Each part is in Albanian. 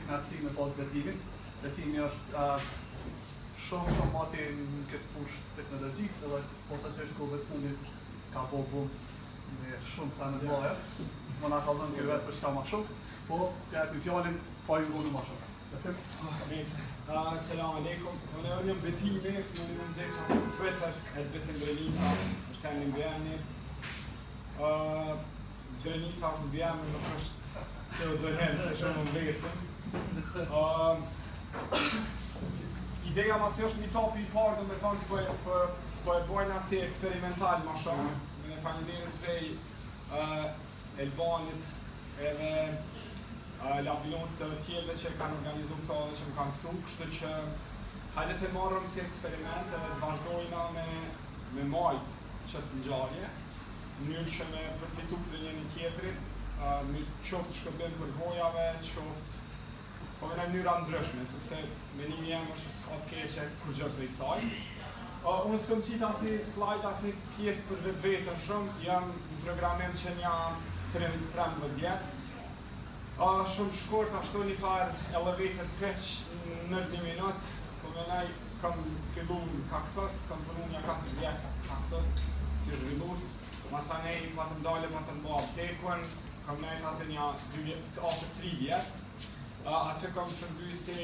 knatësi me pas betimin. Betimi është shumë mati në këtë fushë teknologjisë edhe posa që është kohëve të fundit ka po me shumë sa në baja. Më nga kalzën këtë vetë për shka ma shumë, po të jepim fjallin pa ju ngunu ma shumë. Selam aleikum. Unë jam Betimi, më nxjerr në Twitter @betindrenica, është emri i emrit. Drenica është në emër, nuk është pseudonim se shumë mbesëm. Ideja mas është një topi i parë, do me thonë po e bojna si eksperimental ma shumë. Me falenderin prej Elbanit edhe labinot të tjerëve që kanë organizu këto dhe që më kanë ftu, kështu që hajde të marrëm si eksperiment edhe të vazhdojna me majt qëtë ngjarje, në mënyrë që me përfitu për njëri tjetrit, me qoftë shkëmbim për vojave, qoftë po në mënyra ndryshme, sepse menimi jam është s'ka të keqe kur gjë prej kësaj. Unë s'kam qitë asnjë slide, asnjë pjesë për vetveten shumë, jam në programim që një 13 vjet. Shumë shkurt, ashtu një farë elevator pitch në 1 minut, po menaj kam fillu në kaktus, kam punu një 4 vjet kaktus, si zhvillus, masanej patëm dale, patëm bo aptekun, kam nejt atë një 3 vjet, atë kam shërby si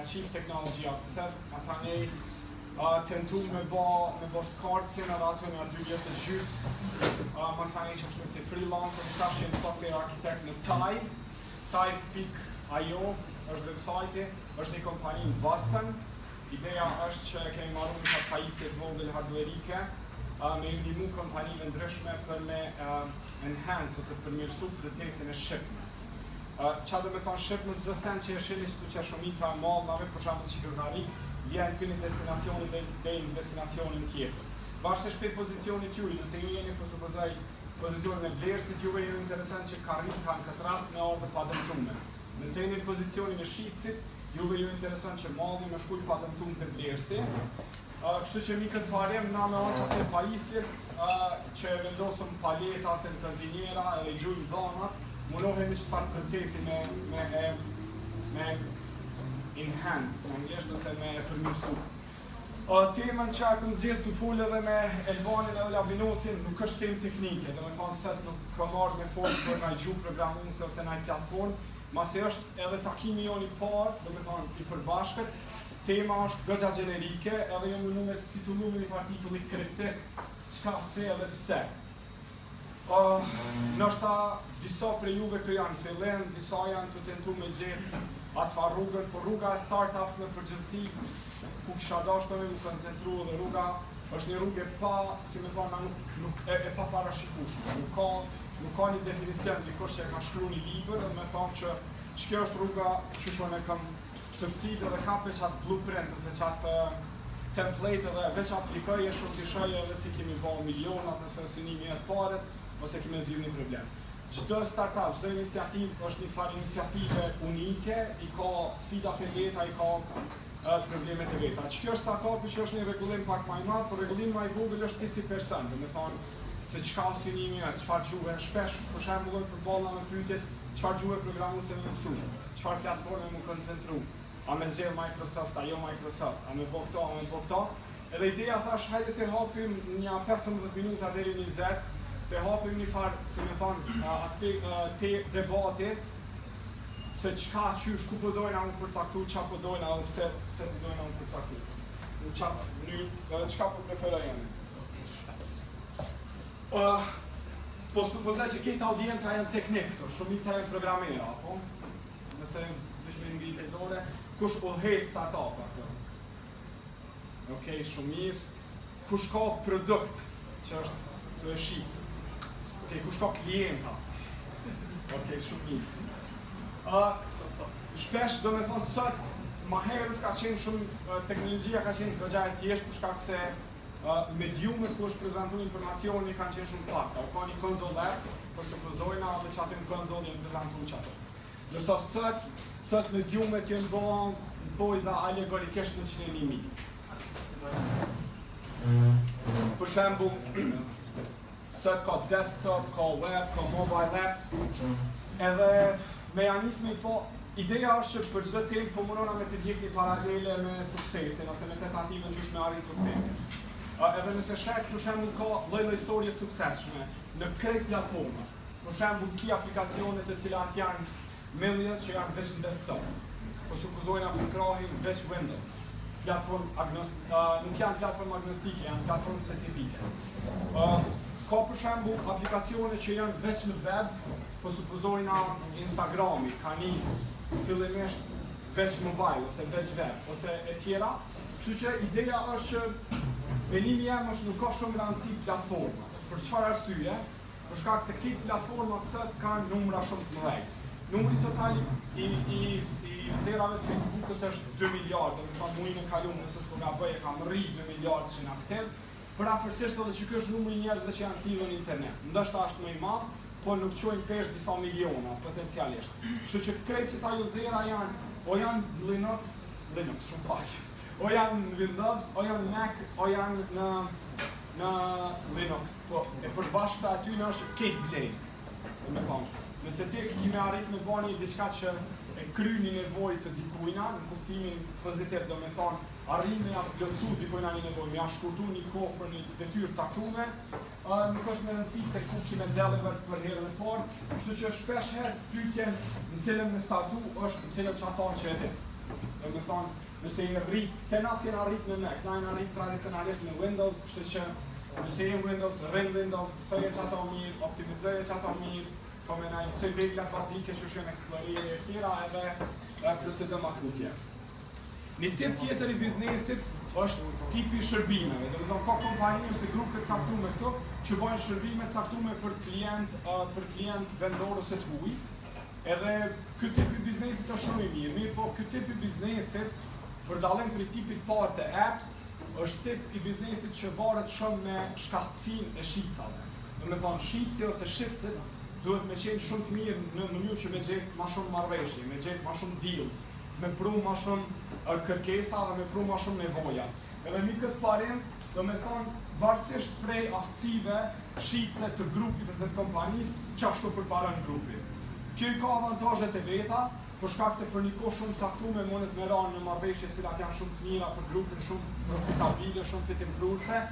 Chief Technology Officer, masanej tentu me bo skartësin edhe atë një 2 vjet të gjys, masanej që është si freelancer, tash jem software architect në Tide, Type.io është website, është një kompani në Boston. Ideja është që kemi marrë një pajisje të vogël hardwareike me ju ndihmu kompanive ndryshme për me enhance ose përmirësu procesin e shipments. Qa do me thonë shipments, do sen që e shini shtu që shumica e mallnave, për shembull shikërkari, vjen këni destinacionit dhe në destinacionin tjetër. Varsisht për pozicionit juj, nëse ju jeni për supozoj pozicionin e blerësit, juve ju interesant që kanë këtë rast me ardhë pa dëmtume. Nëse jeni në pozicionin e shitësit, juve ju interesant që malli me shkuj pa dëmtume të blerësit. Kështu që mi këtë parem na me anë qase pajisjes që vendosëm paleta ose në kontinjera edhe i gjujmë dhonat, mundohemi që të farë procesi me enhance, në anglisht ose me përmirësu. Temën që akëm zirë të full edhe me Elbanin edhe Labinotin nuk është temë teknike, dhe me thonë sëtë nuk ka marrë me folë për nga i gjuhë programunëse ose nga i platform, masi është edhe takimi jonë i parë, dhe me thonë i përbashkët, tema është gëgja generike, edhe jo mundu me titullu me një farë titulli kritik, qka se edhe pse. Nështë disa prej juve këto janë fillim, disa janë të tentu me gjithë atë fa rrugën, por rruga e startups në përgjithësi, ku kisha dashur me më koncentru dhe rruga është një rrugë si me thona e pa parashikueshme. Nuk ka një definicion dikush që e ka shkruar një libër dhe me thonë që ç'kjo është rruga që shon e kam succeed dhe kape çat blueprint ose çat template dhe veç aplikoj e shumë të shoj edhe ti kemi bërë milionat nëse synimi e parë ose kemi zgjidhur një problem. Çdo startup, çdo iniciativë është një farë iniciative unike, i ka sfidat e veta, i ka problemet e veta. Që kjo është startupi që është një rregullim pak më i madh, por rregullim më i vogël është ti si person, do të thonë se çka synimi është, çfarë gjuhë shpesh për shembull për balla me pyetjet, çfarë gjuhë programuese më mësoj, çfarë platforme më koncentru, a me zgjedh Microsoft, a jo Microsoft, a me bë këto, a me bë këto. Edhe ideja thash hajde të hapim një 15 minuta deri 20, të hapim një farë, si me thonë, aspekt të debate, se qka qysh, ku përdojna unë përcaktu, qa përdojna dhe pse përdojna unë përcaktu. Në qatë mënyrë, edhe qka për preferoj jemi. Po supozaj që kejtë audienca janë teknikë, shumica janë programera, apo? Nëse vishme në ngritë e dore, kush udhejt startup ato? Okej, shumë mirë. Kush ka produkt që është të e shqitë? Okej, kush ka klienta? Okej, shumë mirë. Shpesh do me thonë sot, ma herët ka qenë shumë teknologjia ka qenë goxha e thjeshtë për shkak se mediumet ku është prezentuar informacioni kanë qenë shumë pak. Ka një konzol app, po supozojna edhe që aty në konzol janë prezentuar çato. Ndërsa sot mediumet janë bërë bojza alegorikisht në qenimi. Për shembull, sot ka desktop, ka web, ka mobile apps, edhe mekanizmi ideja është që për çdo temë po mundona me të ndjekni paralele me suksesin ose me tentativën që me arrit suksesin. Edhe nëse shek për shembull ka lloj historie të suksesshme në krejt platforma. Për shembull ki aplikacione të cilat janë millions që janë veç në desktop. Po supozojna për krahin veç Windows. Nuk janë platformë agnostike, janë platformë specifike. Ka për shembull aplikacione që janë veç në web, po supozojna Instagrami, ka nis fillimisht veç mobile ose veç web ose e tjera. Kështu që ideja është që menimi jam është nuk ka shumë rëndësi platforma. Për çfarë arsye? Për shkak se këto platforma kanë numra shumë të mëdha. Numri total i zerave të Facebookut është 2 miliardë, do të thonë muajin e kaluar nëse s'po gaboj e kam rri 2 miliardë që në aktiv, për afërsisht edhe që ky është numri i njerëzve që janë aktiv në internet. Ndoshta është më i madh, po nuk quajnë pesh disa miliona potencialisht. Kështu që krejt që ajo zera janë o janë Linux shumë pak. O janë Windows, o janë Mac, o janë në Linux. Po e përbashkëta aty në është Kate Blade. Do të thonë, nëse ti kemi arrit me bani diçka që e kryni nevojë të dikujna, në kuptimin pozitiv, do të thonë, arrini ja plotsu dikujna një nevojë, ja shkurtu një kohë për një detyrë caktuar, nuk është me rëndësi se ku kemi deliver për herën e parë, kështu që shpesh herë pyetjen në cilën me statu është në cilën çaton që e di. Do të thonë, nëse i rrit, te na si arrit në Mac, na i arrit tradicionalisht në Windows, kështu që nëse je Windows, rrin Windows, mësoje çaton mirë, optimizoje çaton mirë, po me na mësoj reglat bazike që janë eksplorere e tjera edhe procedura matutje. Një tip tjetër i biznesit është tipi shërbimeve. Do të thonë ka kompani ose grupe të caktuara këtu që bëjnë shërbime të caktuara për klient vendor ose të huaj. Edhe ky tip i biznesit është shumë i mirë, po ky tip i biznesit për dallim prej tipit parë të apps është tip i biznesit që varet shumë me shkaktësinë e shitcave. Do të thonë shitci ose shitcet duhet me qenë shumë të mirë në mënyrë që me gjetë ma shumë marrëveshje, me gjetë ma shumë deals, me pru ma shumë kërkesa dhe me pru ma shumë nevoja. Edhe mi këtë parim, do me thonë, varsisht prej aftësive, shitse të grupit ose të kompanisë, qashtu përpara në grupit. Kjo i ka avantajet e veta, për shkak se për një kohë shumë caktuar mundet me ranë në marrëveshje të cilat janë shumë të mira për grupin, shumë profitabile, shumë fitimprurse,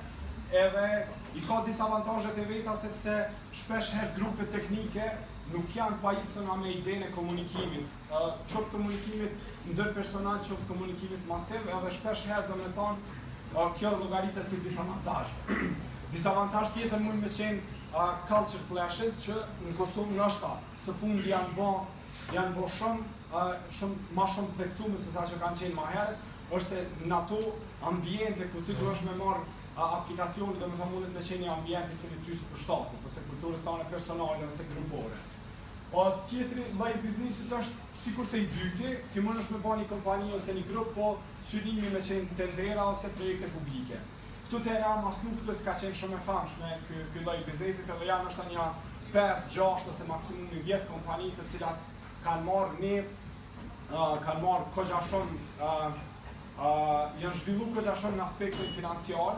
edhe i ka disa avantazhet e veta sepse shpesh herë grupet teknike nuk janë pajisura me idenë e komunikimit, qoftë komunikimit ndërpersonal, qoftë komunikimit masiv, edhe shpesh herë do me thonë kjo llogaritet si disavantazh. Disavantazh tjetër mund me qenë culture clashes që në Kosovë ndoshta së fundi janë bë shumë ma shumë të theksuar se sa që kanë qenë më herët, është se në ato ambiente ku ti duhesh me marr aplikacioni, do me thonë mundet me qenë një ambient i cili ty së përshtatet, ose kulturës tane personale ose grupore. Tjetri lloj i biznesit është sikurse i dyti, ti mundesh me bërë një kompani ose një grup, po synimi me qenë tendera ose projekte publike. Këtu te era mas luftës ka qenë shumë e famshme ky lloj biznesit, edhe janë është një 5, 6 ose maksimum 10 kompani të cilat kanë marrë kogja shumë, janë zhvillu kogja shumë në aspektin financiar,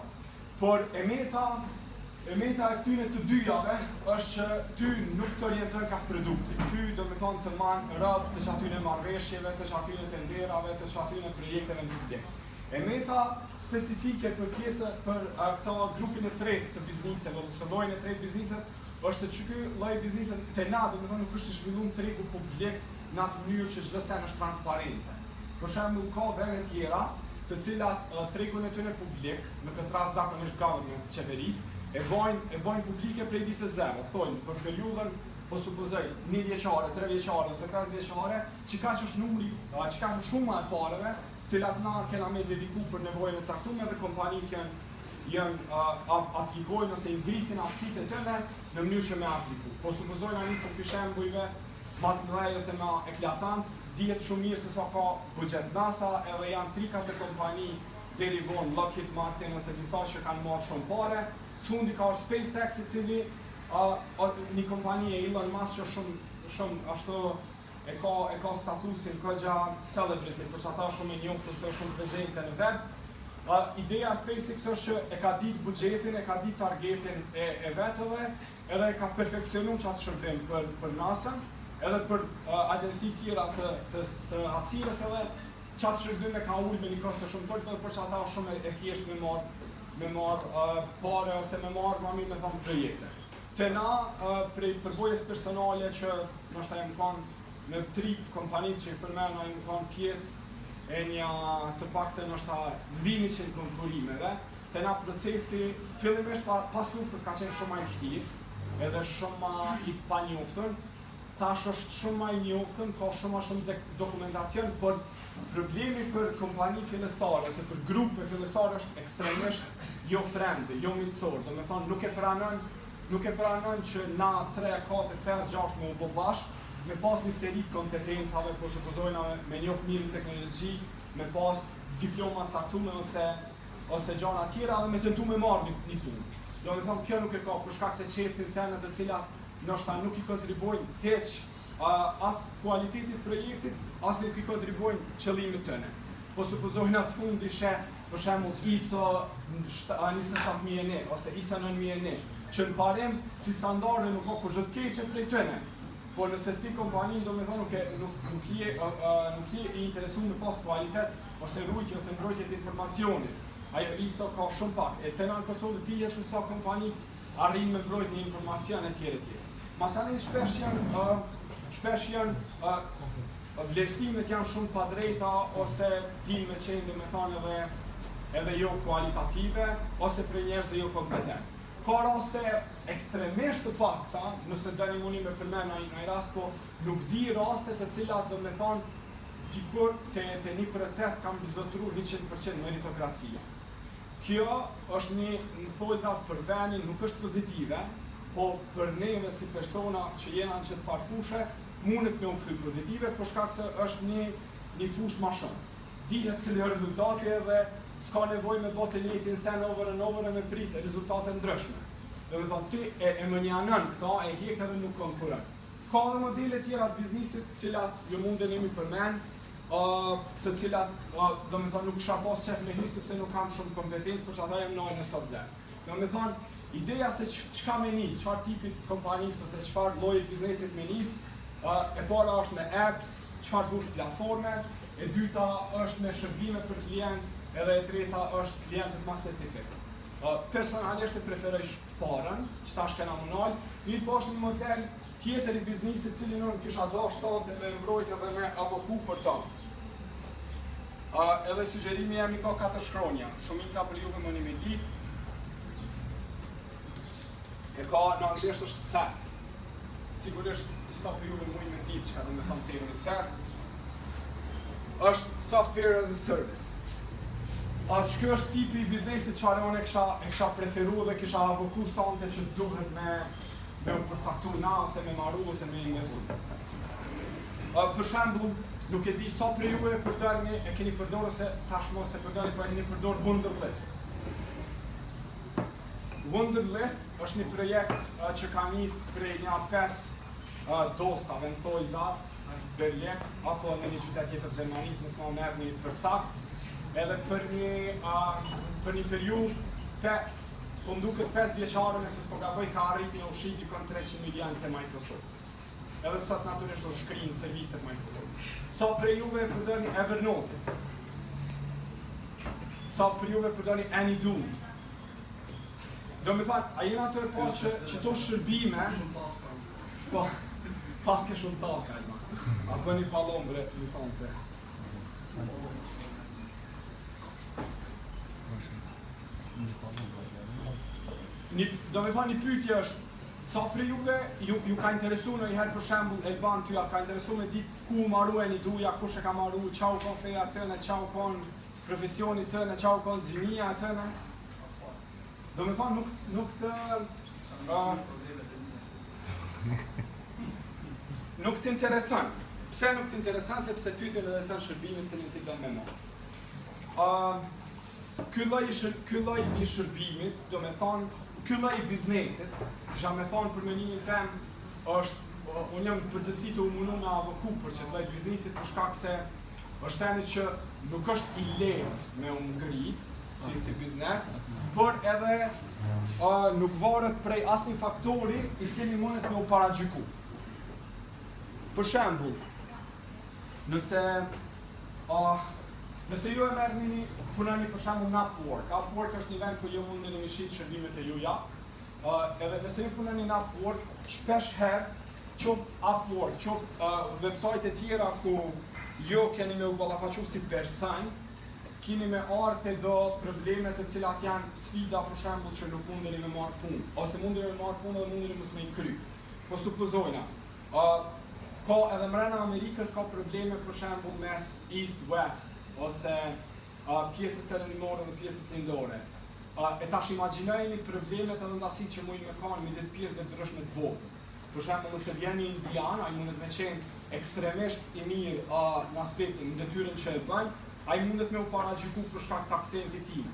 por e meta e këtyne të dyjave është që ty nuk të orienton ka produkti. Ty do me thonë të manë rëbë të qatyne marrëveshjeve, të qatyne tenderave, të qatyne projekteve në publik. E meta specifike për pjesë për këta grupin e tretë të bizniseve, ose llojin e tretë bizniset, është se që ky lloj bizniset të na, do me thonë nuk është zhvilluar tregu publik në atë mënyrë që çdo sen është transparente. Për shembull ka vende tjera të cilat tregun e tyre publik, në këtë rast zakonisht government, qeverit, e bojnë publike prej ditës zero, thonë për periudhën, po supozoj, 1 vjeçare, 3 vjeçare ose 5 vjeçare, që ka që është numri, që ka shumë e pareve, cilat na kena me dediku për nevojën e caktuar dhe kompanitë janë aplikojnë ose i ngrisin aftësitë e tyre në mënyrë që me apliku. Po supozojna nisëm për shembujve ma të mëdhej ose ma eklatant, dihet shumë mirë se sa ka buxhet NASA, edhe janë 3-4 kompani deri vonë, Lockheed Martin ose disa që kanë marrë shumë pare. S'fundi ka SpaceX i cili një kompani e Elon Musk që shumë ashtu e ka statusin kogja celebrity, për që ata shumë e njoftë ose shumë prezente në web. Ideja SpaceX është që e ka ditë buxhetin, e ka ditë targetin e vetëve, edhe e ka perfekcionu që atë shërbim për NASA, edhe për agjenci tjera të hapësirës edhe qatë shërbime ka ujë me një kosto shumë tërë, edhe për që ata shumë e thjesht me marë pare ose me marë ma mirë me thamë projekte. Te na, prej përvojës personale që nështë e më kanë në 3 kompanit që i përmena i më kanë pjesë e një të pakte nështë mbi 100 konkurimeve, te na procesi fillimisht pas luftës ka qenë shumë ma i vështirë, edhe shumë ma i panjoftën, tash është shumë ma i njoftën, ka shumë dokumentacion, por problemi për kompani fillestare, ose për grupe fillestare është ekstremisht jo friendly, jo miqësor, do me thonë nuk e pranon që na 3, 4, 5, 6 me u bo bashkë, me pas një seri të kompetencave, po supozojna me njoft mirë teknologji, me pas diploma caktume ose gjana tjera dhe me tentu me marrë një punë. Do me thonë kjo nuk e ka, për shkak se qesin senet të cilat nështë nuk i kontribojnë heq as kualitetit projektit, as nuk i kontribojnë qëllimit tëne. Po supozojnë as fundi për shembull ISO 27001 ose ISO 9001, që në parim si standarde nuk ka kur gjë të keqe prej tëne. Po nëse ti kompani do me thonë nuk je i interesu me pas kualitet ose rujtje ose mbrojtje të informacionit, ajo ISO ka shumë pak, e të në Kosovë dihet se sa kompani arrin me mbrojt një informacion e tjere. Masanin shpesh janë vlerësimet janë shumë pa drejta ose din me qenë dhe me thonë edhe jo kualitative ose prej njerëz dhe jo kompetent. Ka raste ekstremisht të pakta, nëse dëni muni me përmena në i rast, po nuk di raste të cilat do me thonë dikur të një proces kam bizotru 100% meritokracia. Kjo është një thojzat për venin, nuk është pozitive, po për neve si persona që jena në qëtë farfushe, mundet me u kthy pozitive, për shkak se është një fush ma shumë. Dihet cili është rezultati edhe s'ka nevoj me botë letin sen over and over me pritë rezultate ndryshme. Dhe me thonë ti e më njanën këta, e hjek edhe nuk konkurën. Ka dhe modele tjera të biznisit cilat jo mundën imi përmen, të cilat do me thonë nuk kisha pas qef me hy sepse nuk kam shumë kompetencë, për që ata jem nojnë e sot dhe. Do me thonë, ideja se qka me njës, qfar tipit kompanisë ose qfar lojit biznesit me njës, e para është me apps, qfar dush platforme, e dyta është me shërbime për klient, edhe e treta është klientët ma specifik. Personalisht e preferoj parën, që ta shkena munal, mirë po është një model tjetër i biznisit cili nuk kisha dash sante me mbrojtje dhe me avoku për ta. Edhe sugjerimi jemi ka 4 shkronja, shumica për juve më një me di, e ka në anglisht është SaaS. Sigurisht disa për juve më një me di që ka dhe me thonë termi SaaS, është Software as a Service. Që kjo është tipi i biznesit që e kisha preferu dhe kisha avoku sante që duhet me u përcaktu na ose me maru ose me investu. Për shembull, nuk e di sa prej juve e keni përdorë ose tashmo se përdorë, po e keni përdorë Wunderlist. Wunderlist është një projekt që ka nis prej një 5 dostave në thojza Berlin, apo në një qytet tjetër Gjermanisë, mos ma merr një përsakt, edhe për një periudhë po mduket 5 vjeqare nëse s'po gaboj ka arrit një ushit dikon 300 milion të Microsoft. Edhe sot naturisht u shkrinë serviset Microsoft. Sa prej juve përdoni Evernote? Sa prej juve përdoni AnyDo? Do me thënë, a jena të e po që to shërbime... Po, paske shumë taska, a bëni palombre, një thonë se... Do me thënë një pyetje është, sa prej juve ju ka interesu në njëherë për shembull Elban tyja, ka interesu me ditë ku maru e një duja, kush e ka maru, qa u kon feja tëne, qa u kon profesioni tëne, qa u kon zhinia tëne. Do me thënë nuk të interesën. Pse nuk të interesën? Sepse ty të interesën shërbimit cilin ti do me marrë. Ky lloj i shërbimit, do me thonë, ky lloj i biznesit, kisha me thonë për menimin tem, është, unë jam përgjithësi të mundu me avoku për që të lloj biznesit për shkak se është thënë që nuk është i lehtë me u ngrit si biznes, por edhe nuk varet prej asnjë faktori i cili mundet me u paragjyku. Për shembull, nëse ju e merrni punoni për shembull në Upwork. Upwork është një vend ku ju mundeni të shit shërbimet e juja. Edhe nëse ju punoni në Upwork, shpesh herë qoftë Upwork, qoftë website e tjera ku ju keni me u ballafaqu si person, keni me ardhe do probleme të cilat janë sfida për shembull që nuk mundeni me marrë punë, ose mundeni me marrë punë dhe mundeni mos me i kry. Po supozojna, ka edhe mrena Amerikës ka probleme për shembull mes East-West, ose pjesës perëndimore dhe pjesës lindore. E tash imagjinojeni problemet edhe ndasit që mujnë me kanë midis pjesëve të ndryshme të botës. Për shembull, nëse vjen një indian, ai mundet me qenë ekstremisht i mirë në aspektin në detyrën që e bën, ai mundet me u paragjyku për shkak të aksentit të tij,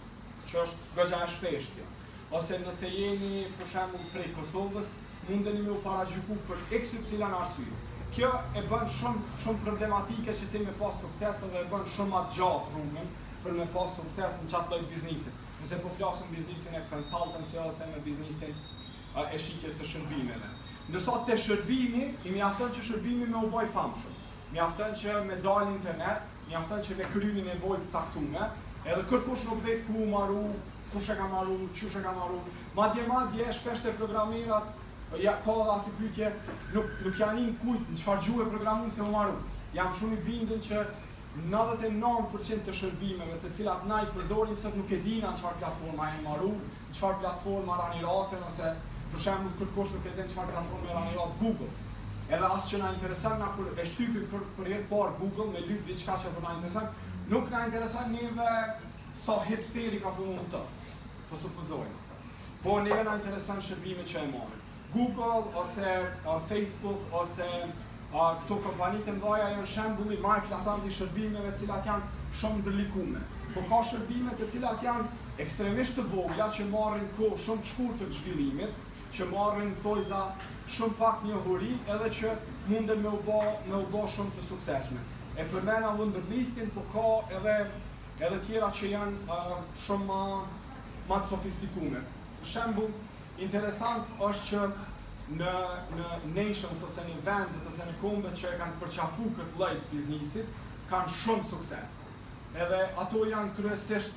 që është goxha e shpeshtë. Ose nëse jeni për shembull prej Kosovës, mundeni me u paragjyku për XY arsye. Kjo e bën shumë problematike që ti me pas sukses dhe e bën shumë më gjatë rrugën për me pas sukses në çfarë lloj biznesi. Nëse po flasim biznesin e consultancy ose në biznesin e shitjes së shërbimeve. Ndërsa te shërbimi, i mjafton që shërbimi me u bë famshëm. Mjafton që me dalë në internet, mjafton që me kryeni nevojë të caktuara, edhe kërkush nuk vet ku u marru, kush e ka marru, çush e ka marru. Madje shpesh te programerat ja ka dhe asë pyetje, nuk janë kujt në çfarë gjuhë programon se u marru. Jam shumë i bindur që 99% të shërbimeve të cilat na i përdorim sot nuk e dina në çfarë platforma janë marru, në çfarë platforma raniraten, ose për shembull kërkosh nuk e din çfarë platforme ranirat Google. Edhe as që na intereson na kur e shtypim për herë parë Google me lyp diçka që po na intereson, nuk na intereson neve sa hipsteri ka punuar të. Po supozojmë. Po neve na intereson shërbimet që e marrim. Google ose Facebook ose këto kompani të mëdha janë shembulli më eklatant i shërbimeve të cilat janë shumë ndërlikume. Po ka shërbime të cilat janë ekstremisht të vogla që marrin kohë shumë të shkurtër të zhvillimit, që marrin thojza shumë pak njohuri edhe që munden me u bë shumë të suksesshme. E përmenda në ndërlistin, po ka edhe tjera që janë shumë më të sofistikume. Për shembull, interesant është që në nations ose në vendet ose në kombet që e kanë përqafu këtë lloj biznesit, kanë shumë sukses. Edhe ato janë kryesisht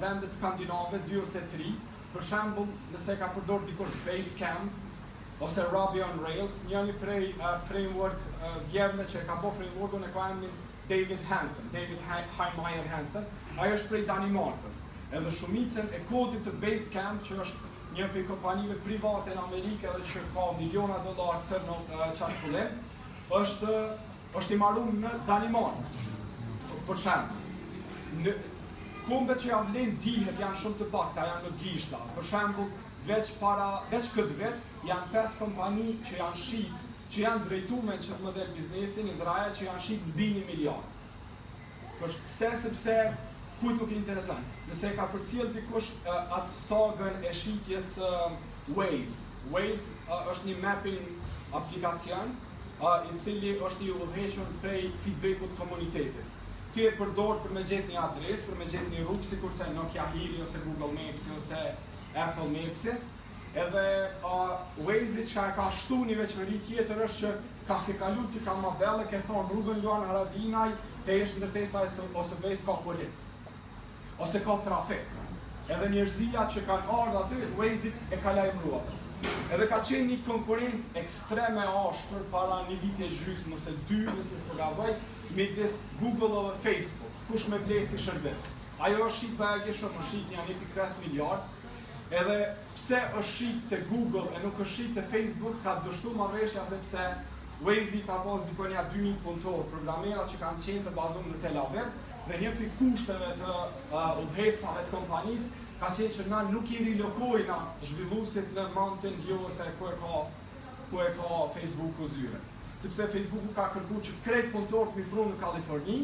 vendet skandinave, 2 ose 3. Për shembull, nëse ka përdor dikush Basecamp ose Ruby on Rails, njëri prej framework djemve që e ka bërë frameworkun e ka emrin David Heimeyer Hansen, ai është prej Danimarkës. Edhe shumicën e kodit të Basecamp, që është një prej kompanive private në Amerikë edhe që ka miliona dollar të në qarkullim, është i marrur në Danimarkë. Për shembull, kombet që ja vlen dihet janë shumë të pakta, janë në gishta. Për shembull, veç këtë vit janë 5 kompani që janë shit, që janë drejtuar me këtë model biznesi në Izrael që janë shit mbi 1 miliard. Sepse kujt nuk i intereson. Nëse ka përcjell dikush atë sagën e shitjes Waze. Waze është një mapping aplikacion i cili është i udhëhequr prej feedbackut të komunitetit. Ti e përdor për me gjetë një adresë, për me gjetë një rrugë, sikurse Nokia Hiri ose Google Maps ose Apple Maps. Edhe Waze që ka shtu një veçori tjetër është që ka ke kalu ti ka më belle, ke thonë rrugën Luan Haradinaj, te është ndërtesa ose vez ka polic, ose ka trafik. Edhe njerëzia që kanë ardhur aty, Waze e ka lajmëruar. Edhe ka qenë një konkurrencë ekstreme ashpër para një viti e gjysmë ose 2, nëse s'po gaboj, midis Google dhe Facebook, kush me blesi shërbim. Ajo është shit bëgje shumë, është shit një 1.5 miliard, edhe pse është shit të Google e nuk është shit të Facebook, ka dështu marrëveshja sepse Waze ka pas dikonja 2000 punëtor, programera që kanë qenë të bazuar në Tel Aviv, dhe një prej kushteve të udhëhecave të kompanisë ka qenë që na nuk i rilokojna zhvilluesit në Mountain View ose ku e ka Facebooku zyre. Sepse Facebooku ka kërkuar që krejt punëtorët mi prunë në Kaliforni,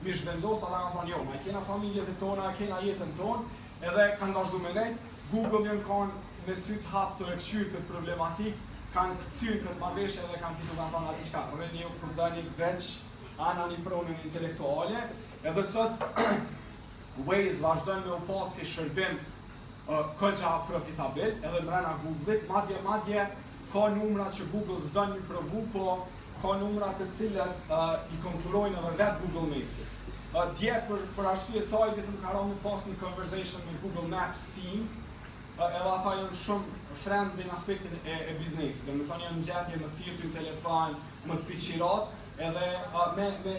mi zhvendos ata kanë thonë jo, ma kena familjet e tona, kena jetën tonë, edhe kanë dashur me ne. Google janë kanë me syt hap të ekqyr këtë problematik, kanë kthyer këtë marrëveshje dhe kanë fituar kanë diçka. Rreni ju kur dani veç ana një pronën intelektuale, edhe sot Waze vazhdon me u pas si shërbim këgja profitabil, edhe mrena Google-it, madje ka numra që Google s'don mi provu, po ka numra të cilët I konkurrojnë edhe vetë Google Maps-it. Dje për arsye taj vetëm ka rënë pas një conversation me Google Maps team, edhe ata janë shumë friendly në aspektin e biznesit. Do të thonë janë në gjendje më të thirrë në telefon, më të piqirat, edhe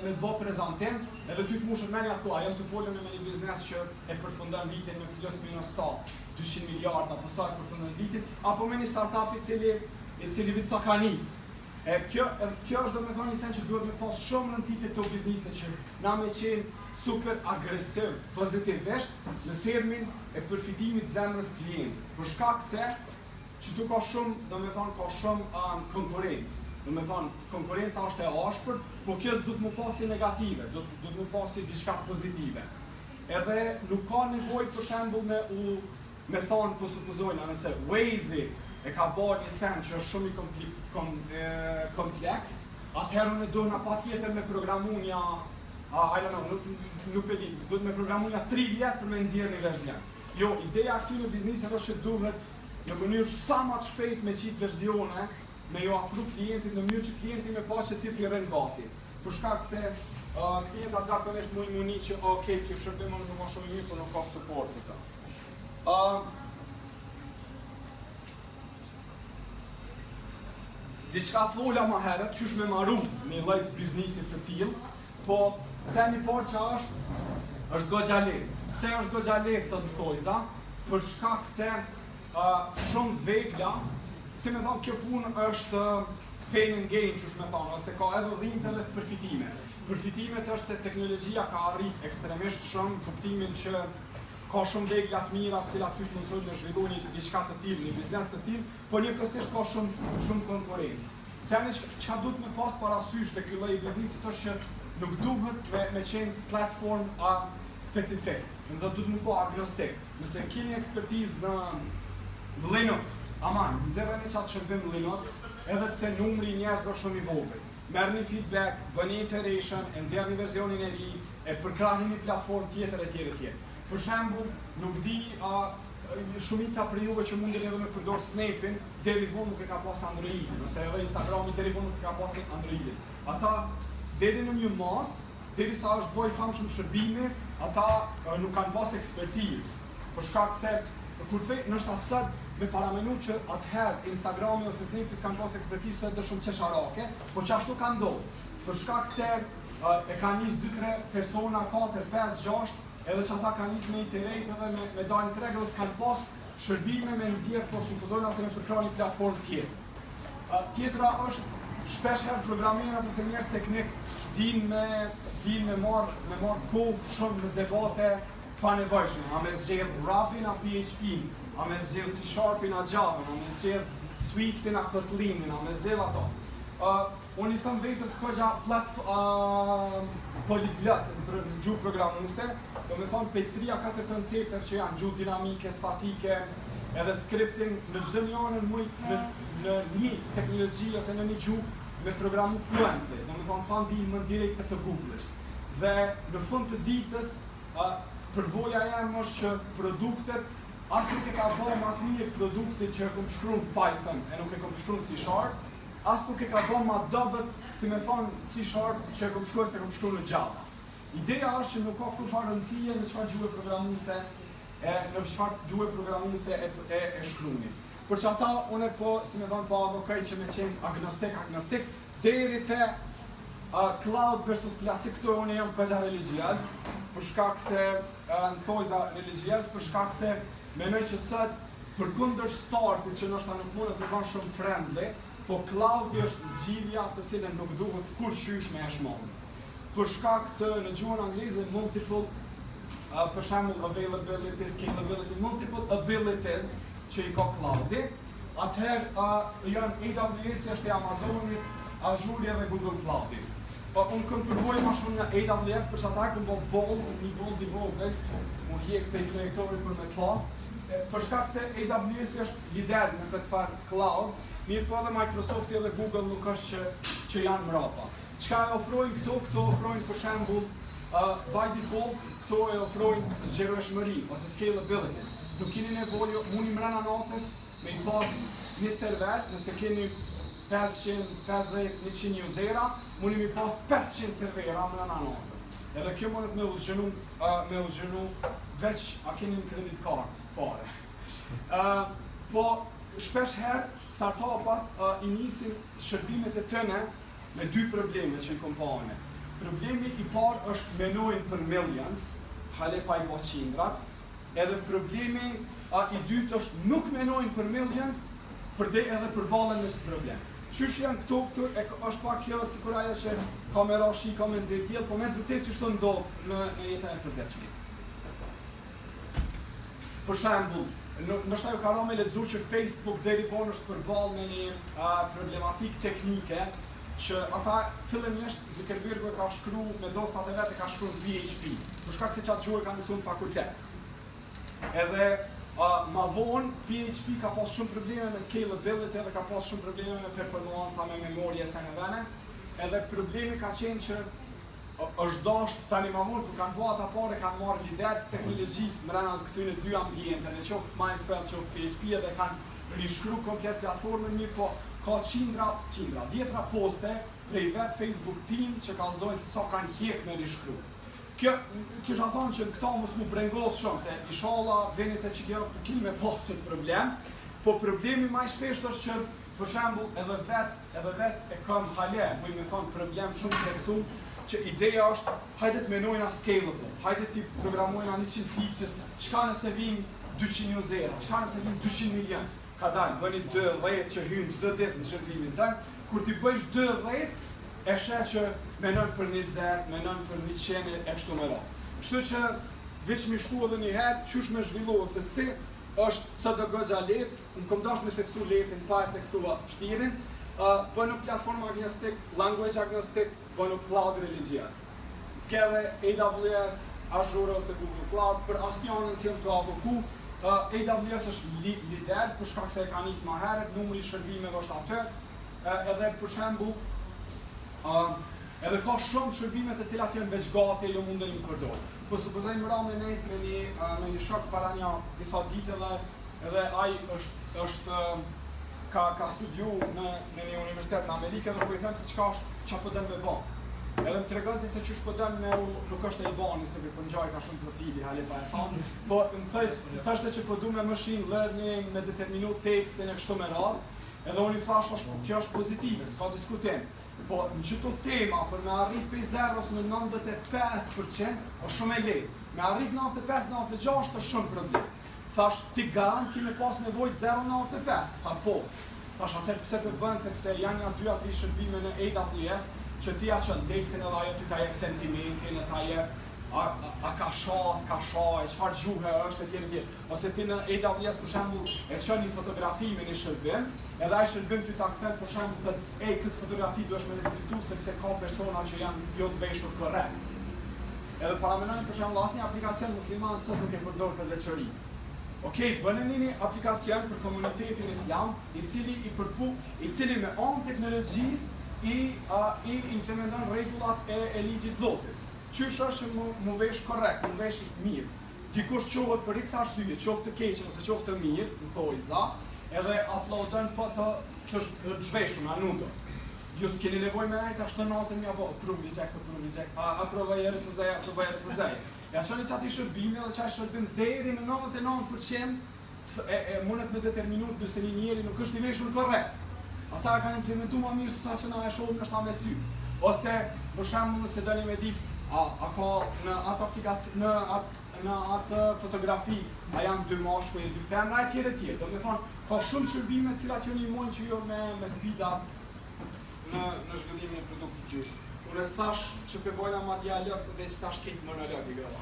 me bo prezantim, edhe ty të mushën menja thua, jam të folëm me një biznes që e përfundon vitin me plus minus sa, 200 miliard apo sa e përfundon vitin, apo me një startup I cili vit sa ka nis. Kjo është do me thonë një sen që duhet me pas shumë rëndësi të këto biznise që na me qenë super agresiv, pozitivisht në termin e përfitimit zemrës klientit. Për shkak se që tu ka shumë, do me thonë, ka shumë konkurencë. Do me thonë, konkurenca është e ashpër, po kjo s'du të mu pasi negative, du të mu pasi diçka pozitive. Edhe nuk ka nevojë për shembull me thonë, po supozojnë, nëse Waze e ka bërë një sen që është shumë I kompleks, atëherë unë dojna pa tjetër me programunja, I don't know, nuk e di, duhet me programunja 3 vjetë për me nxjerrë një verzion. Jo, ideja këty në bizniset është që duhet në mënyrë sa më të shpejt me qitë verzione, me jo afru klientit në mënyrë që klienti me pa që ti t'jërën gati. Për shkak se klientat zakonisht muni që okej, kjo shërbim nuk ka shumë mirë, por nuk ka support për ta. Diçka fola ma herët, qysh me maru një lloj biznisit të tillë, po seni parë që është goxha lehtë. Pse është goxha lehtë sot thojza? Për shkak se shumë vegla, si me thonë kjo punë është pain and gain, qysh me thonë, ose ka edhe dhimbje edhe përfitime. Përfitimet është se teknologjia ka arrit ekstremisht shumë, kuptimin që ka shumë vegla të mira të cilat ty të mundësojnë me zhvillu diçka të tillë, një biznes të tillë, po njëkohësisht ka shumë konkurrencë. Seni çka duhet me pas parasysh te ky lloj biznesi është që nuk duhet me qenë platform specifik. Do duhet më po agnostik. Nëse keni ekspertizë në Linux, aman, nxjerrni çat shërbim Linux, edhe pse numri I njerëzve është shumë I vogël. Merrni feedback, bëni iteration, nxjerrni versionin e ri, e përkrahni një platformë tjetër etj. Për shembull, nuk di shumica për juve që mundeni edhe me përdor Snapin, deri vonë nuk e ka pas Androidin, ose edhe Instagrami deri vonë nuk e ka pas Androidin. Ata deri në një mas, derisa është bërë I famshëm shërbimi, ata nuk kanë pas ekspertizë. Për shkak se kur nështë asat me paramenu që atëherë Instagrami ose Snapi s'kanë pas ekspertizë së edhe shumë qesharake, po që ashtu ka ndodhë. Për shkak se e ka nis 2-3 persona, 4, 5, 6, edhe që ata ka njës me iterate edhe me dajnë tregë dhe s'kanë pas shërbime me nxjerrë, po supozojnë ase me përkra një platformë tjetër. Tjetra është shpesher programerët ose njerëz teknik din me marrë kohë shumë në debate pa nevojshme. A me zgjedh Ruby a PHP, a me zgjedh C# a Java, a me zgjedh Swiftin a Kotlinin, a me zgjedh ato. Unë I thëmë vetës këgja polyglot në gjuhë programuese, do me thonë pej 3-4 koncepte që janë gjuhë dinamike, statike, edhe scripting, në çdo njërin në një teknologji ose në një gjuhë me programu fluently, do me thonë pa ndihmën direkte të Google-it. Dhe në fund të ditës, përvoja jam është që produktet, as nuk e ka bërë më të mirë produktit që e kom shkruar në Python e nuk e kom shkruar në C#, as nuk e ka bërë më dobët, si me thonë C# që e kom shkruar se kom shkruar në Java. Ideja është që nuk ka kurrë rëndësie në çfarë gjuhë programuese e shkruani. Për që ata, unë po, si me thonë, po avokaj që me qenë agnostik, deri te cloud versus klasik, këto unë jam këgja religiaz, për shkak se, në thojza religiaz, për shkak se menoj që sët, për kundër startit që nështë nuk mundet të kanë shumë friendly, po cloudi është zgjidhja të cilën nuk duhet kur qysh me e shmonë. Për shkak të në gjuhën angleze multiple, për shembull availability, scalability, multiple abilities që I ka cloudi, atëherë janë AWS është e Amazonit, Azure dhe Google Cloudi. Unë këmë përvojë ma shumë në AWS për që ata këmë bo bold, një bold I vogël, mu hjek të I projektori për me pa, për shkak se AWS është lider në këtë farë cloud, mirë po edhe Microsoft edhe Google nuk është që janë mrapa. Çka e ofrojnë këto? Këto ofrojnë për shembull by default, këto e ofrojnë zgjerueshmëri ose scalability. Nuk keni nevojë mundi mbrana natës me I pas një server, nëse keni 550-100 usera, mundi mi pas 500 servera më në natës. Edhe kjo mundet me uzgjënu veç a keni një kredit kartë pare. Po shpesh herë startupat i nisin shërbimet e tëne me dy probleme që i kompane. Problemi i parë është menojnë për millions, hale pa i po qindrat, edhe problemi i dytë është nuk menojnë për millions, përdej edhe përbalen me shtë problem. Qysh janë këtu është pak kjo sikur ajo që kamera shi ka me nëzirë tjelë, po me të vërtet që shtë ndodhë në jetën e përdetshme. Për shembull, nështë ajo ka ra me lexu që Facebook deri vonë është përballë me një problematik teknike që ata fillimisht Zuckerberg ka shkruar me dostat e vet e ka shkruar PHP, për shkak se çat gjuhë ka mësuar në fakultet. Edhe ma vonë PHP ka pas shumë probleme me scalability dhe ka pas shumë probleme me performanca, me memorje se në vene. Edhe problemi ka qenë që është dasht tani ma vonë, kur kanë bëhat apare, kanë marrë lider teknologjisë mrena këtyne dy ambiente, në qoftë MySQL, qoftë PHP edhe kanë rishkru komplet platformën një, po ka djetra poste prej vetë Facebook team që ka nëzojnë se sa kanë hjek me rishkru. Kjo shë thonë që këta mos mu brengos shumë, se inshallah venit e që kjo kini me pas qëtë problem, po problemi ma i shpesht është që, për shembull, edhe vet e kam hale, mu i me thonë problem shumë kompleksu, që ideja është, hajde të menojna scalable, hajde të programojna 100 features, qka nëse vinë 200 usera, qka nëse vinë 200 milion, ka dalë, bëni 12 që hynë çdo ditë në shërbimin tënë, kur ti bëjsh 12, e sheh që menon për 20, menon për 100 e kështu me radhë. Kështu që veç mi shku edhe një herë, qysh me zhvillohet se si është SDG Gjalep, në kom dash me teksu lepin, pa e teksua vështirin, bënu platform agnostik, language agnostik, bënu cloud religious. S'ke dhe AWS, Azure ose Google Cloud, për asnjënën si jam të avoku, AWS është lider, për shkak se e ka nisë ma herët, numri shërbimeve është atë, edhe për shembull, edhe ka shumë shërbime të cilat janë veç gati e jo mundën i përdor. Po supozojmë ra me nejt me një shok para një disa ditëve, edhe ai ka studiu në një universitet në Amerikë dhe po i them se ç'a po dën me bë. Edhe më tregonte se ç'është po dën me nuk është e bani se po ngjaj ka shumë profili, hale pa e tham. Po më thoshte që po du me machine learning, me determinu tekstin e kështu me radhë. Edhe unë i thash kjo është pozitive, s'ka diskutim. Po në qëto tema për me arrit për 0 në 95% është shumë e lejtë. Me arrit 95-96 është shumë problem. Thash, ti garant kime pas nevojt 0,95. Tha po. Thash, atër pëse për bënë, sepse janë një 2-3 shërbime në AWS që ti a qënë tekstin edhe ajo ty ta jep sentimentin, ta jep a ka shas, ka shaj, qëfar gjuhe është e tjere tjere. Ose ti në AWS për shembull e qënë një fotografi me një shërbim, edhe ai shërbim ty ta kthen për shembull thot, këtë fotografi duhesh me restriktu sepse ka persona që janë jo të veshur korrekt. Edhe paramenoni për shembull asnjë aplikacion musliman sot nuk e përdor këtë veçori. Okej, bëni një aplikacion për komunitetin islam, i cili me anë teknologjisë i implementon rregullat e ligjit Zotit. Qysh është që mu vesh korrekt, mu vesh mirë. Dikush qohet për x arsye, qoftë të keq ose qoftë të mirë, në thojza, edhe uploadon foto të zhveshur në nudo. Ju s'keni nevojë me ajta 7-9 mja bo, approve, reject, aprovoj, refuzaj. Ja qëni qati shërbimi dhe qaj shërbim deri me 99% mundet me determinu nëse një njeri nuk është i veshur korrekt. Ata kanë implementu ma mirë sa që na e shohim në shta me sy. Ose, për shembull nëse doni me ditë, a ka në atë aplikacion, në atë fotografi, a janë 2 mashkuj e 2 femra e tjere. Do me thonë, ka shumë shërbime cilat jo një mojnë që jo me sfida në zhvillimin e produktit gjysh. Unë e thash që përbojna ma dialog dhe që tash ketë monolog i grëva.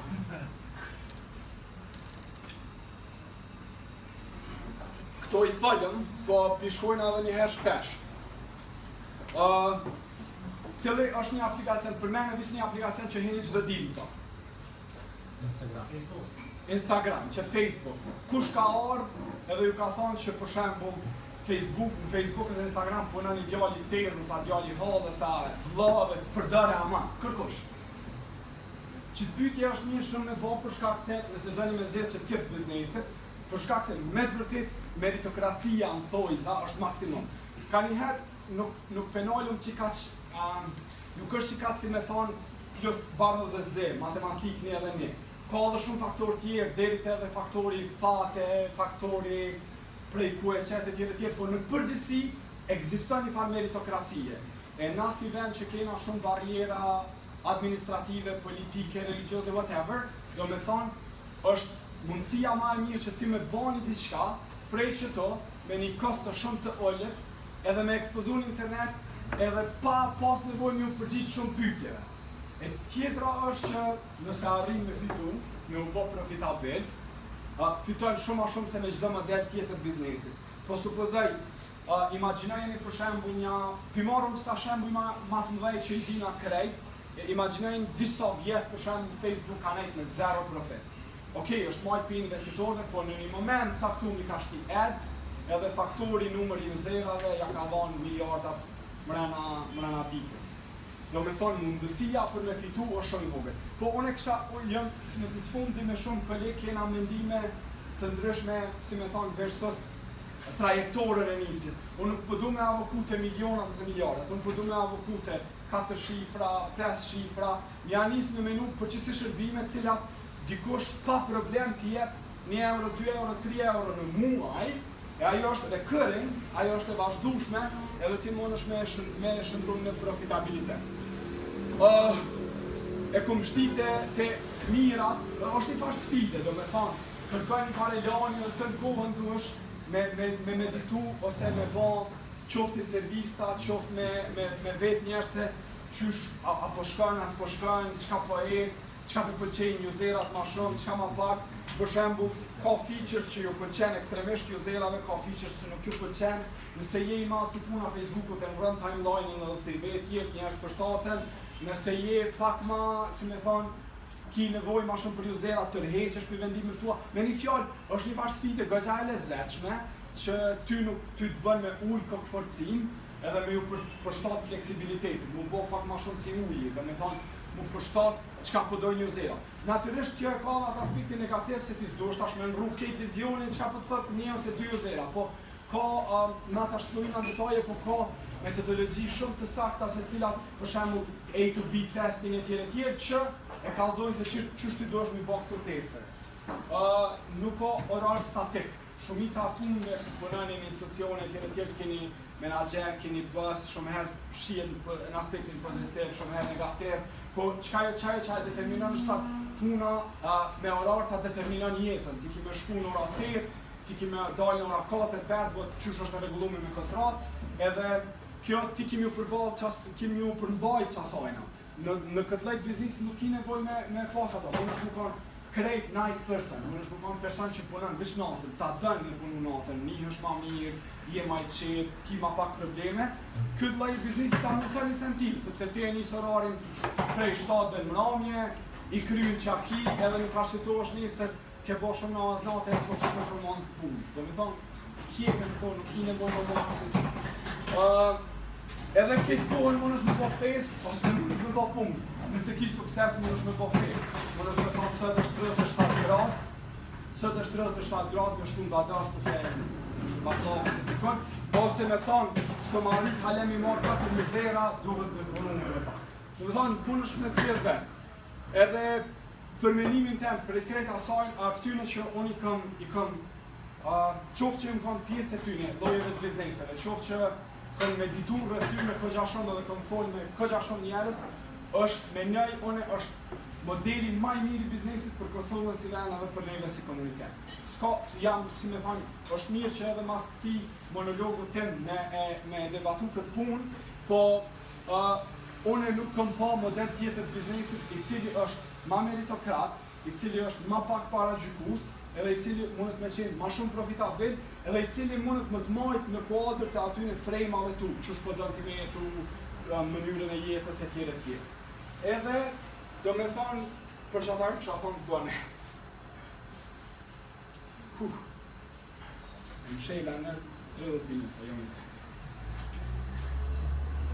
Këto i folëm, po pishkojnë edhe një herë shpesh. Cili është një aplikacion, për mene vishë një aplikacion që hini çdo ditë to. Instagram, që Facebook. Kush ka ardhë edhe ju ka thonë që për shembull në Facebook dhe Instagram puna një djali tezë, sa djali hallë, sa vlla dhe përdore ama, kërkush. Që të pyetja është mirë shumë me bo për shkak se nëse doni me zgjedh që të ketë bizneset, për shkak se me të vërtet meritokracia në thojza është maksimum. Ka njëherë nuk penolum që kaq, nuk është që kaq si me thonë plus bardhë dhe zë, matematik një edhe një. Ka edhe shumë faktorë tjerë, deri te edhe faktori fate, faktori prej ku e qetë tjerë, por në përgjithësi ekziston një farë meritokracie. E na si vend që kena shumë barriera administrative, politike, religjioze, whatever, do me thonë, është mundësia ma e mirë që ti me bani diçka, prej që to, me një kosto shumë të ollët, edhe me ekspozu në internet, edhe pa pas nevojë me u përgjigj shumë pyetjeve. E tjetra është që nëse arrim me fitu, me u bë profitabel, fitojnë shumë a shumë se me çdo model tjetër biznesi. Po supozoj, imagjinojeni për shembull një, pimarëm qëta shembull ma të mëdhej që i dina krejt, imagjinojnë disa vjetë për shembull Facebook ka nejt me zero profit. Okej, është majt për investitorëve, po në një moment caktuar ka shti ads, edhe faktori numëri userave ja ka dhanë miliardat mrena ditës. Do me thonë, mundësia për me fitu është shumë i vogël. Po unë jam, si me të fundi me shumë kolegë, kena mendime të ndryshme, si me thonë, versus trajektorën e nisjes. Unë nuk përdu me avokute milionat ose miliardat, unë përdu me avokute 4 shifra, 5 shifra, ja nisë në menu për qësi shërbime cilat dikush pa problem t'i jep 1 euro, 2 euro, 3 euro në muaj, e ajo është recurring, ajo është e vazhdueshme, edhe ti mundesh me shëndru në profitabilitet. E kom shtite te të mirat, është një farë sfide, do me thonë, kërkoj një farë lani të në kohën duesh me meditu ose me ba qoftë intervista, qoftë me vetë njerëse qysh apo shkojnë, as po shkojnë, qka po jetë, qka të pëlqenjë userat ma shumë, qka ma pak. Për shembull, ka features që ju pëlqen ekstremisht userave, ka features që nuk ju pëlqen. Nëse je i madh si puna Facebookut e mbron timeline-in edhe se i vet jetë njerëz përshtaten, nëse je pak ma, si me thonë, ki nevojë ma shumë për userat të rheqesh për vendimet tua. Me një fjalë, është një farë sfide goxha e lezetshme që ty të bën me ujë kokëforcin edhe me ju përshtat fleksibilitetin, mu bo pak ma shumë si uji, dhe me thonë, mu përshtat qka përdoj një uzera. Natyrisht kjo e ka atë aspekti negativ se ti s'do është me nru kej vizionin qka për të thët 1 ose 2 uzera, po ka na të arsluina në detaje, po ka metodologji shumë të sakta se cilat për shembull A to B testing e tjere që e kallëzojnë se qështë ti do është mi bërë këto teste. Nuk ka orar statik. Shumica punëve punën në institucione tjere keni menaxher, keni bës, shumë herë shihen në aspektin pozitiv, shumë herë negativ, po çka determinon është puna me orar ta determinon jetën. Ti ke më shku në ora 8, ti ke më dalë në ora 4, 5, po çysh është rregulluar me kontratë, edhe kjo ti kemi u përmbajt çasajna. Në këtë lloj biznesi nuk ke nevojë me pas ato. Unë nuk kam krejt night person, unë nuk kam person që punon veç natën, ta dën me punu natën, nihesh ma mirë, je ma i qetë, ki ma pak probleme. Këtë lloj biznesi ka mundësor incentiv, sepse ti e nis orarin prej 7 dhe mramje, i kryen qaki, edhe nuk arsyetohesh nesër ke bo shumë namaznate e s'po ke performancë të punë. Do me thonë, kjekën këto, nuk ki nevojë me maksit. Edhe këtë kohën mund është me po fest, ose mund është me po punë. Nëse ki sukses mund është me po fest. Mund është me thonë sot është 37 gradë, sot është 37 gradë me shku nga dastë se ma plavë se pikon, ose me thonë, s'ko ma rritë halem i marë 4 mizera, duhet me punu me pak. Do me thonë, punë është me s'pjet vend. Edhe për menimin tem, për i krejt asajnë, këtyne që unë i këm qoftë që më kam pjesë e tyne, lojeve të bizneseve, qoftë që këm meditur rreth tyne këgja shumë edhe këm folë me këgja shumë njerës, është me njëj, është modeli maj mirë i biznesit për Kosovën si vend edhe për neve si komunitet. Ska, jam, si me thani, është mirë që edhe mas këti monologu tim me debatu këtë punë, po unë nuk kam pa model tjetër biznesit i cili është ma meritokrat, i cili është ma pak para gjykus, edhe i cili mundet me qenë ma shumë profitabil, edhe i cili mundet me të majtë në kuadrë të atyne frejmave tu, që shpo dërë të me jetu mënyrën e jetës e tjere tjere. Edhe, do me thonë, për që atarë, që a thonë të done. Më shejla në 30 minuta, jo më